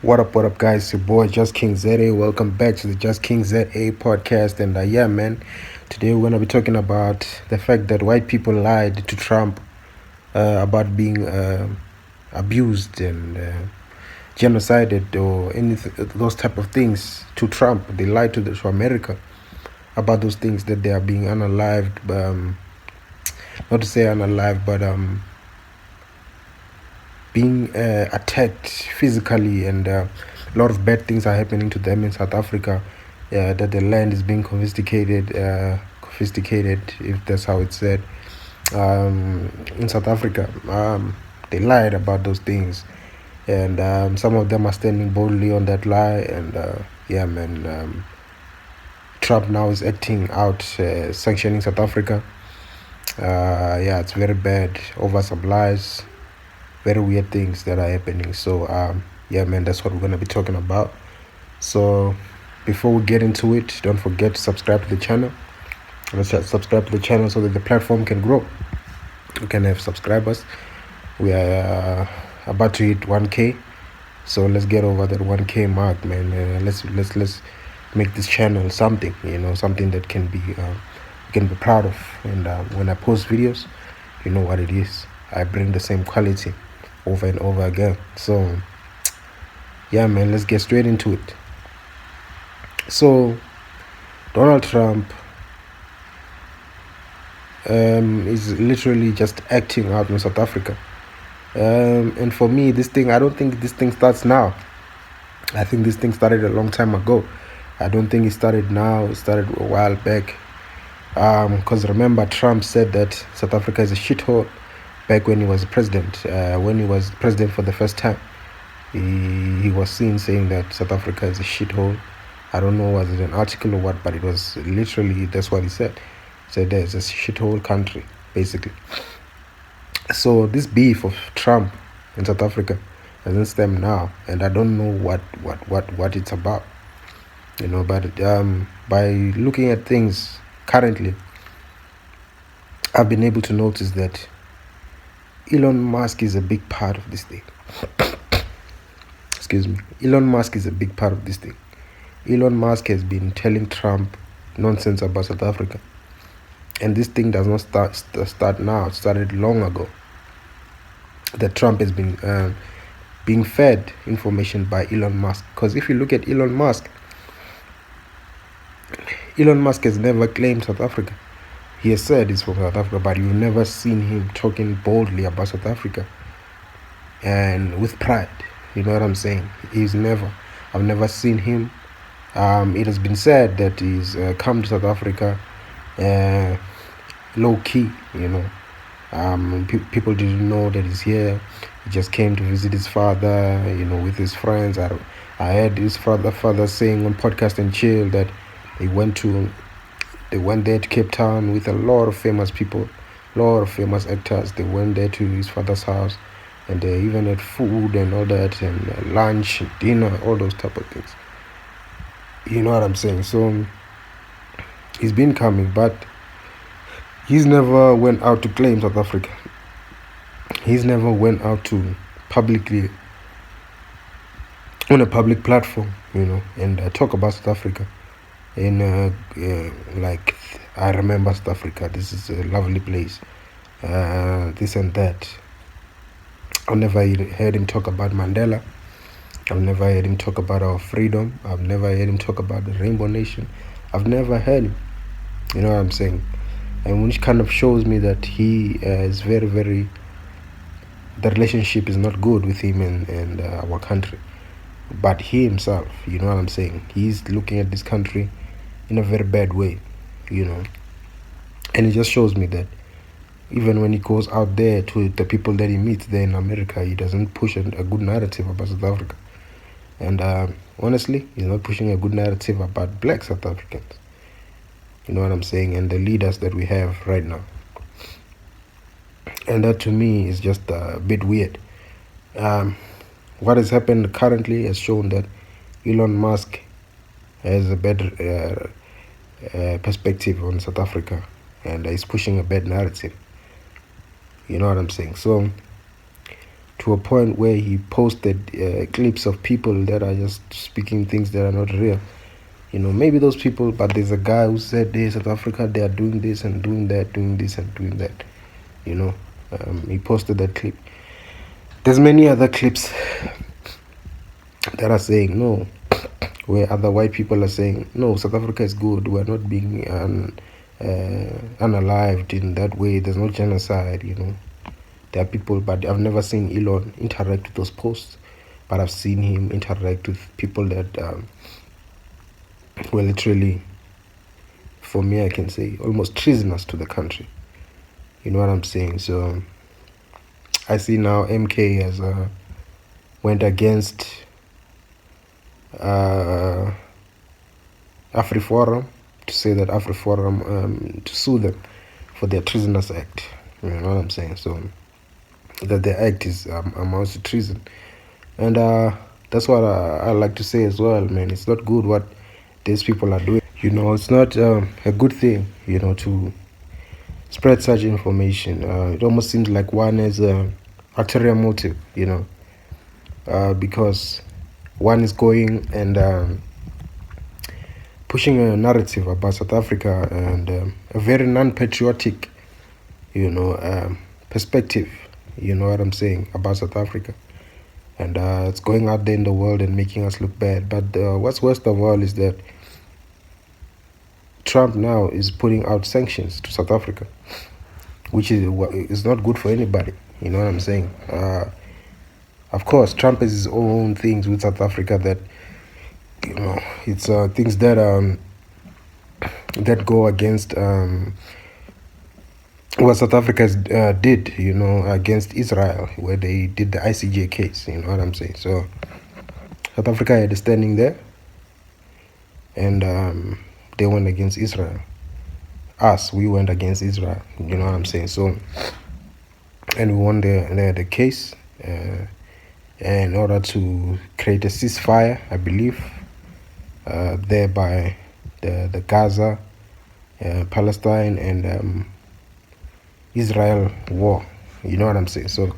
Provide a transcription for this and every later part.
What up, guys? It's your boy Just King ZA. Welcome back to the Just King ZA podcast. And yeah, man, today we're gonna be talking about the fact that white people lied to Trump about being abused and genocided or those type of things to Trump. They lied to America about those things that they are being unalived. Not to say unalived, but being attacked physically, and a lot of bad things are happening to them in South Africa. That the land is being confiscated, if that's how it's said, in South Africa. They lied about those things, and some of them are standing boldly on that lie. And yeah, man, Trump now is acting out, sanctioning South Africa. Yeah, it's very bad. Over some lies, very weird things that are happening. So yeah, man, that's what we're gonna be talking about. So before we get into it, don't forget to subscribe to the channel. Let's subscribe to the channel so that the platform can grow. We can have subscribers. We are about to hit 1K, so let's get over that 1K mark, man. Let's make this channel something, something that can be proud of. And when I post videos, you know what it is. I bring the same quality over and over again. So yeah, man, let's get straight into it. So Donald Trump is literally just acting out in South Africa. And for me, I don't think this thing starts now. I think this thing started a long time ago. I don't think it started now. It started a while back. Because remember, Trump said that South Africa is a shithole back when he was president. When he was president for the first time, he was seen saying that South Africa is a shithole. I don't know, was it an article or what, but it was literally, that's what he said. He said there's a shithole country, basically. So this beef of Trump in South Africa doesn't stem now, and I don't know what it's about. But by looking at things currently, I've been able to notice that Elon Musk is a big part of this thing. Excuse me. Elon Musk is a big part of this thing. Elon Musk has been telling Trump nonsense about South Africa. And this thing does not start now. It started long ago. That Trump has been being fed information by Elon Musk. Because if you look at Elon Musk has never claimed South Africa. He has said he's from South Africa, but you've never seen him talking boldly about South Africa and with pride. You know what I'm saying? I've never seen him. It has been said that he's come to South Africa low key, people didn't know that he's here. He just came to visit his father, with his friends. I heard his father saying on Podcast and Chill that they went there to Cape Town with a lot of famous people, a lot of famous actors. They went there to his father's house, and they even had food and all that, and lunch, and dinner, all those type of things. You know what I'm saying? So he's been coming, but he's never went out to claim South Africa. He's never went out to publicly, on a public platform, and talk about South Africa. And like, I remember South Africa. This is a lovely place. This and that. I've never heard him talk about Mandela. I've never heard him talk about our freedom. I've never heard him talk about the Rainbow Nation. I've never heard him. You know what I'm saying? And which kind of shows me that he is very, very, the relationship is not good with him and our country. But he himself, you know what I'm saying? He's looking at this country in a very bad way, And it just shows me that even when he goes out there to the people that he meets there in America, he doesn't push a good narrative about South Africa. And honestly, he's not pushing a good narrative about black South Africans. You know what I'm saying? And the leaders that we have right now. And that to me is just a bit weird. What has happened currently has shown that Elon Musk has a better perspective on South Africa, and is pushing a bad narrative. You know what I'm saying? So to a point where he posted clips of people that are just speaking things that are not real. Maybe those people, but there's a guy who said, hey, South Africa, they are doing this and doing that, doing this and doing that. He posted that clip. There's many other clips that are saying no, where other white people are saying, no, South Africa is good. We're not being unalived in that way. There's no genocide, There are people, but I've never seen Elon interact with those posts, but I've seen him interact with people that were literally, for me, I can say, almost treasonous to the country. You know what I'm saying? So I see now MK has went against AfriForum to say that AfriForum to sue them for their treasonous act. You know what I'm saying? So that their act is amounts to treason, and that's what I like to say as well, man. It's not good what these people are doing. It's not a good thing, to spread such information. It almost seems like one has a ulterior motive, because one is going and pushing a narrative about South Africa and a very non-patriotic, perspective, you know what I'm saying, about South Africa. And it's going out there in the world and making us look bad. But what's worst of all is that Trump now is putting out sanctions to South Africa, which is not good for anybody. You know what I'm saying? Of course, Trump has his own things with South Africa that, it's things that that go against what South Africa did, against Israel, where they did the ICJ case. You know what I'm saying? So South Africa had a standing there, and they went against Israel. We went against Israel. You know what I'm saying? So, and we won the case in order to create a ceasefire, I believe, there by the Gaza, Palestine, and Israel war. You know what I'm saying? So it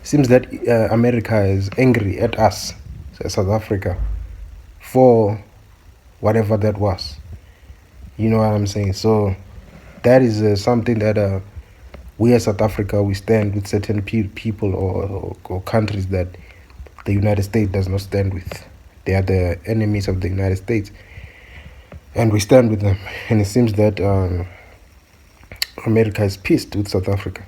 seems that America is angry at us, South Africa, for whatever that was. You know what I'm saying? So that is something that we as South Africa, we stand with certain people or countries that the United States does not stand with. They are the enemies of the United States, and we stand with them. And it seems that America is pissed with South Africa.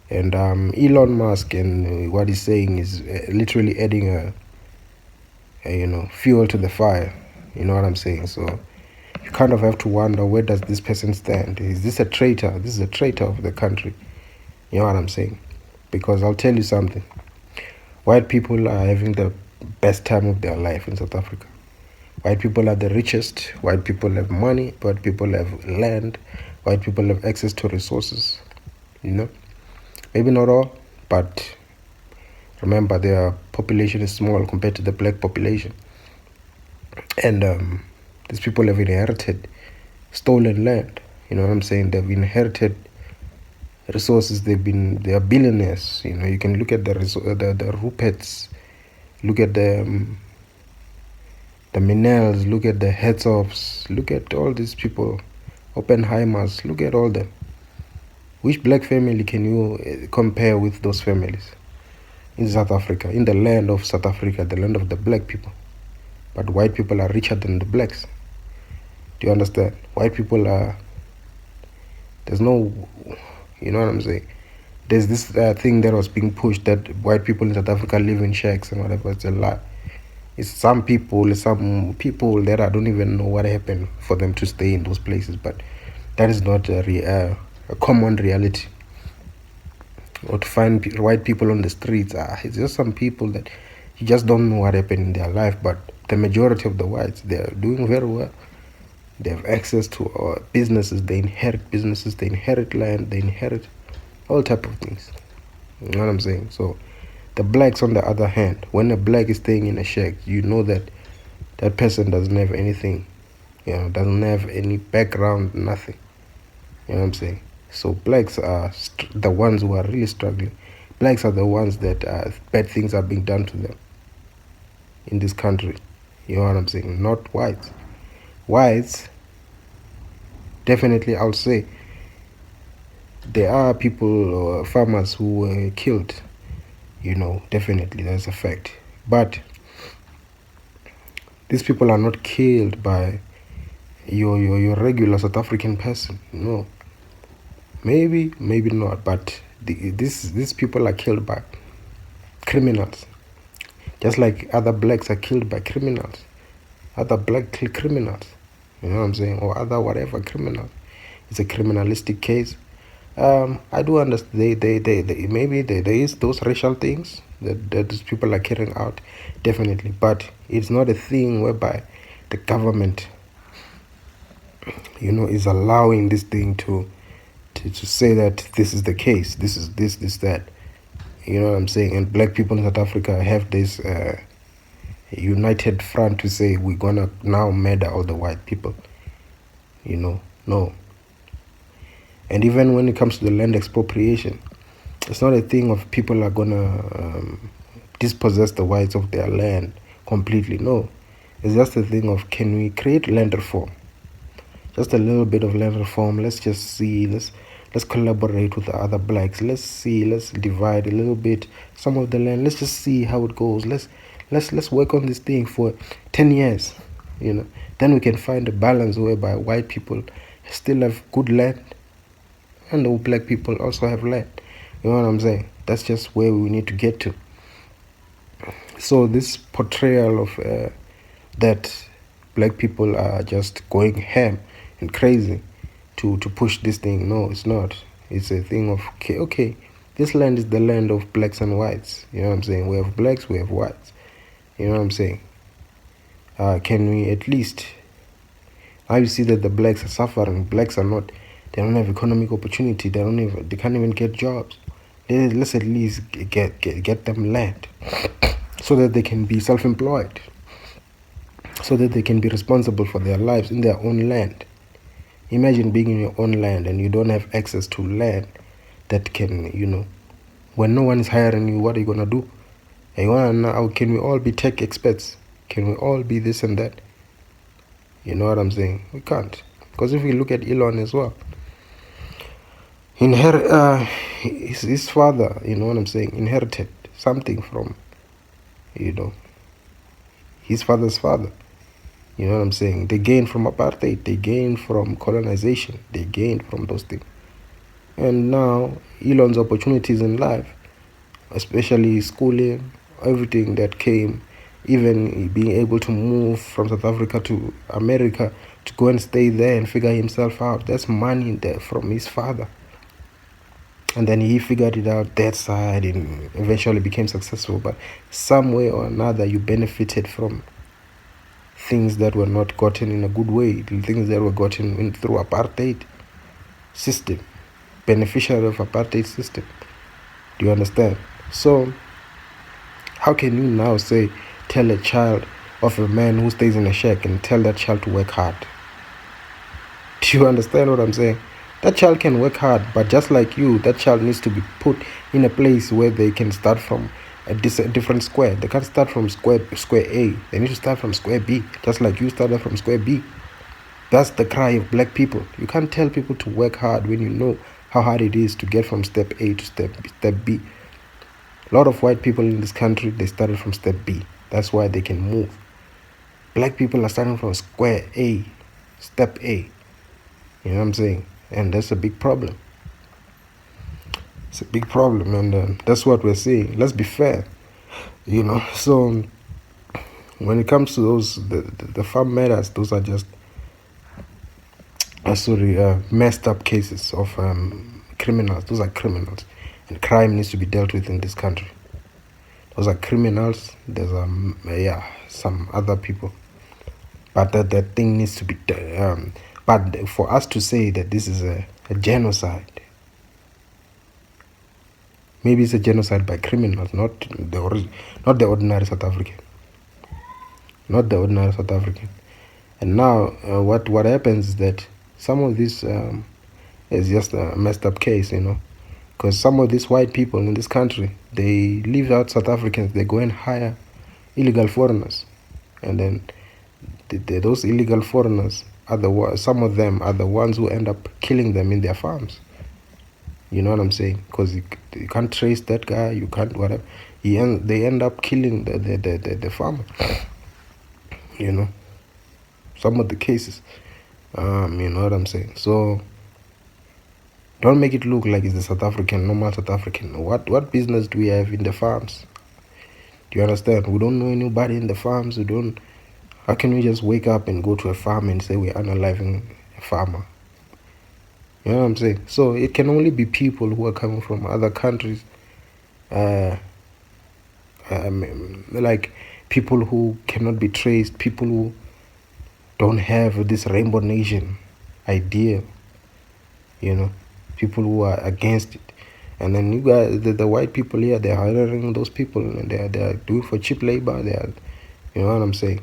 And Elon Musk and what he's saying is literally adding a fuel to the fire. You know what I'm saying? So you kind of have to wonder, where does this person stand? Is this a traitor? This is a traitor of the country. You know what I'm saying? Because I'll tell you something. White people are having the best time of their life in South Africa. White people are the richest. White people have money. White people have land. White people have access to resources. Maybe not all, but remember, their population is small compared to the black population. And these people have inherited stolen land. You know what I'm saying? They've inherited resources. They are billionaires. You can look at the Ruperts, look at the Minells, look at the Herzogs, look at all these people, Oppenheimers, look at all them. Which black family can you compare with those families in South Africa, in the land of South Africa, the land of the black people? But white people are richer than the blacks. Do you understand? White people there's no, you know what I'm saying? There's this thing that was being pushed that white people in South Africa live in shacks and whatever. It's a lie. It's some people that I don't even know what happened for them to stay in those places, but that is not a common reality. Or to find white people on the streets, it's just some people that you just don't know what happened in their life. But the majority of the whites, they're doing very well. They have access to businesses. They inherit businesses. They inherit land. They inherit all type of things. You know what I'm saying? So the blacks, on the other hand, when a black is staying in a shack, you know that that person doesn't have anything. Doesn't have any background, nothing. You know what I'm saying? So blacks are the ones who are really struggling. blacks are the ones that bad things are being done to them in this country. You know what I'm saying? Not whites. Whites, definitely, I'll say there are people or farmers who were killed. You know, definitely, that's a fact. But these people are not killed by your regular South African person. No, maybe not. But these people are killed by criminals, just like other blacks are killed by criminals, other black criminals. You know what I'm saying? Or other whatever criminals. It's a criminalistic case. I do understand. Maybe there is those racial things that these people are carrying out, definitely. But it's not a thing whereby the government, is allowing this thing to say that this is the case. This is this that. You know what I'm saying? And black people in South Africa have this united front to say we're gonna now murder all the white people. No. And even when it comes to the land expropriation, it's not a thing of people are gonna dispossess the whites of their land completely. No, it's just a thing of, can we create land reform? Just a little bit of land reform. Let's just see. Let's collaborate with the other blacks. Let's divide a little bit some of the land. Let's just see how it goes. Let's work on this thing for 10 years. Then we can find a balance whereby white people still have good land and the black people also have land. You know what I'm saying? That's just where we need to get to. So this portrayal of that black people are just going ham and crazy to push this thing. No, it's not. It's a thing of, okay, this land is the land of blacks and whites. You know what I'm saying? We have blacks, we have whites. You know what I'm saying? Can we at least, now you see that the blacks are suffering. Blacks are not, they don't have economic opportunity. They can't even get jobs. Let's at least get them land so that they can be self-employed, so that they can be responsible for their lives in their own land. Imagine being in your own land and you don't have access to land that can, when no one is hiring you, what are you going to do? Can we all be tech experts? Can we all be this and that? You know what I'm saying? We can't. Because if we look at Elon as well, his father, you know what I'm saying, inherited something from, his father's father. You know what I'm saying? They gained from apartheid. They gained from colonization. They gained from those things. And now, Elon's opportunities in life, especially schooling, everything that came, even being able to move from South Africa to America to go and stay there and figure himself out, that's money there from his father. And then he figured it out that side and eventually became successful. But some way or another, you benefited from things that were not gotten in a good way, things that were gotten through apartheid system, beneficiary of apartheid system. Do you understand? So how can you now tell a child of a man who stays in a shack and tell that child to work hard? Do you understand what I'm saying? That child can work hard, but just like you, that child needs to be put in a place where they can start from a different square. They can't start from square A. They need to start from square B, just like you started from square B. That's the cry of black people. You can't tell people to work hard when you know how hard it is to get from step A to step B. A lot of white people in this country, they started from step B. That's why they can move. Black people are starting from square A, step A. You know what I'm saying? And that's a big problem. It's a big problem, and that's what we're seeing. Let's be fair, So when it comes to those, the farm matters, those are just messed up cases of criminals. Those are criminals, and crime needs to be dealt with in this country. Those are criminals. There's some other people, but that thing needs to be done. But for us to say that this is a genocide, maybe it's a genocide by criminals, not the ordinary South African. Not the ordinary South African. And now what happens is that some of this is just a messed up case, Because some of these white people in this country, they leave out South Africans, they go and hire illegal foreigners. And then those illegal foreigners, some of them are the ones who end up killing them in their farms. You know what I'm saying? Because you can't trace that guy, you can't whatever. They end up killing the farmer. You know, some of the cases. You know what I'm saying? So don't make it look like it's the South African, normal South African. What business do we have in the farms? Do you understand? We don't know anybody in the farms. How can we just wake up and go to a farm and say we're unaliving a farmer? You know what I'm saying? So it can only be people who are coming from other countries, like people who cannot be traced, people who don't have this rainbow nation idea, you know, people who are against it. And then you guys, the white people here, they're hiring those people and they're doing for cheap labor. You know what I'm saying?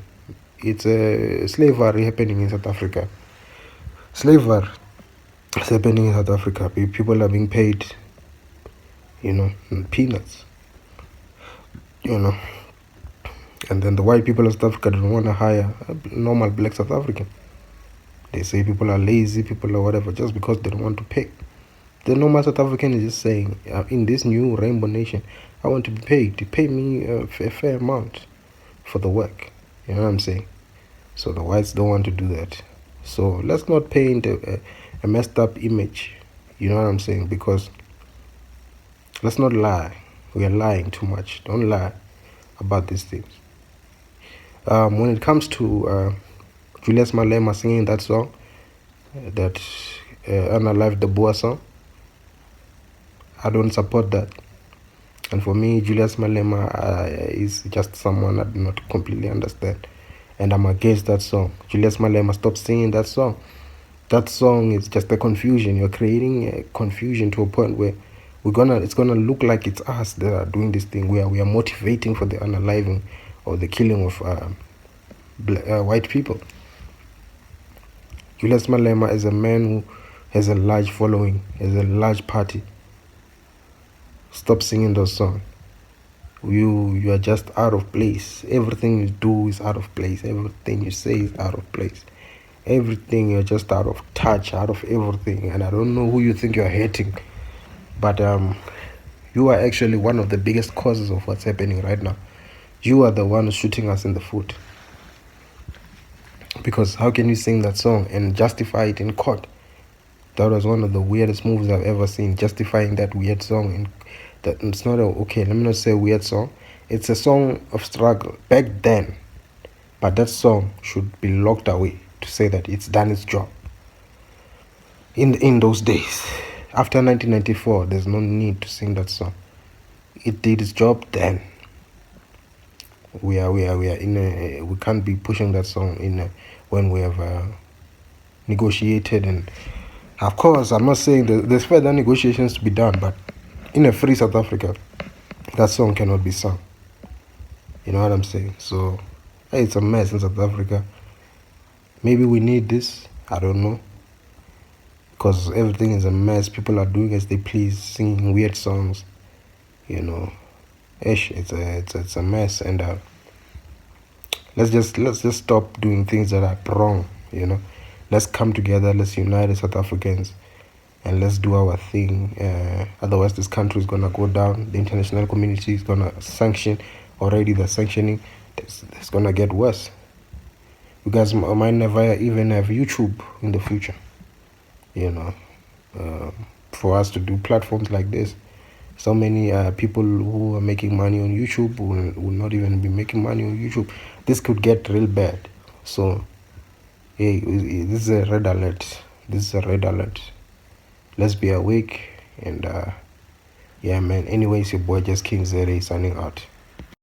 It's a slavery happening in South Africa. Slavery is happening in South Africa. People are being paid, you know, peanuts, you know. And then the white people of South Africa don't want to hire a normal black South African. They say people are lazy, people are whatever, just because they don't want to pay. The normal South African is just saying, in this new rainbow nation, I want to be paid. To pay me a fair amount for the work. You know what I'm saying? So the whites don't want to do that. So let's not paint a messed up image. You know what I'm saying? Because let's not lie. We are lying too much. Don't lie about these things. When it comes to Julius Malema singing that song, that Unalive the Boer song, I don't support that. And for me, Julius Malema is just someone I do not completely understand. And I'm against that song. Julius Malema, stop singing that song. That song is just a confusion. You're creating a confusion to a point where it's gonna look like it's us that are doing this thing, where we are motivating for the unaliving or the killing of white people. Julius Malema is a man who has a large following, has a large party. Stop singing those songs. You are just out of place. Everything you do is out of place. Everything you say is out of place. Everything, you're just out of touch, out of everything. And I don't know who you think you're hating, but you are actually one of the biggest causes of what's happening right now. You are the one shooting us in the foot. Because how can you sing that song and justify it in court? That was one of the weirdest moves I've ever seen, justifying that weird song. That it's not okay, let me not say weird song. It's a song of struggle back then. But that song should be locked away to say that it's done its job. In those days, after 1994, there's no need to sing that song. It did its job then. We can't be pushing that song when we have negotiated. And of course, I'm not saying there's further negotiations to be done, but in a free South Africa, that song cannot be sung. You know what I'm saying? So it's a mess in South Africa. Maybe we need this, I don't know, because everything is a mess. People are doing as they please, singing weird songs, you know. It's a mess. And let's just stop doing things that are wrong, you know. Let's come together, let's unite as South Africans, and let's do our thing. Otherwise this country is gonna go down. The international community is gonna sanction. Already they're sanctioning. It's gonna get worse. You guys might never even have YouTube in the future, you know. For us to do platforms like this, so many people who are making money on YouTube will not even be making money on YouTube. This could get real bad. So hey, this is a red alert. This is a red alert. Let's be awake. And yeah, man. Anyways, your boy Just King Zere signing out.